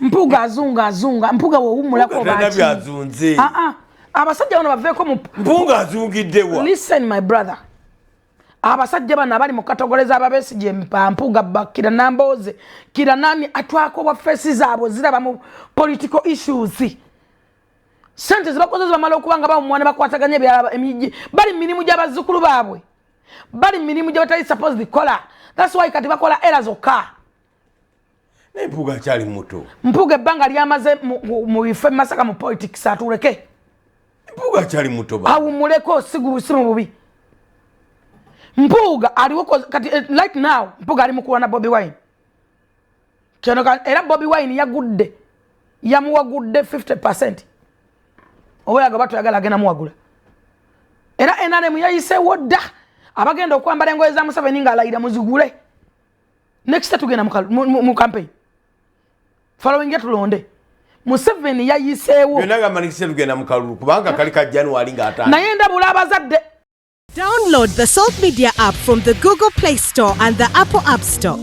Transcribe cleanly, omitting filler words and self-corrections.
Mpuga azunga mpuga wo humulako baki azunze abasajja bano baveko mu mpunga azungiddewa. Listen my brother, abasajja bano abali mu katogoleza ababesigye mpuga bakira namboze kira nani atwako wa faces abo ziraba mu political issues. Sente zibakoze bamala okubanga ba mwana bakwataganye byaba emiji bali minimu gy'abazzukulu baabwe bali minimu gye batali supposed kola. That's why kati bakola errors oka. Mpuga cyali muto. Mpuga ebbanga lyamaze mu bife masaka mu politics atuleke. Mpuga cyali muto ba. Awumuleko simu bubi. Mpuga aliwo kati like now Mpuga ali mukuwa na Bobby Wine. Kyono era Bobby Wine yagudde. Yamuwagudde 50%. Obayaga batu yagala agenda muwagula. Era enane muyayise wodda. Abagenda okwambala engoye za Museveni nga alayira muzigule. Next tugenda mu campaign. Following it tulonde. Museveni yayiseewo. Yonaga manikise tugenda mu kalulu kubanga kali ka January nga atano. Na yenda bulaba zadde. Download the Salt Media app from the Google Play Store and the Apple App Store.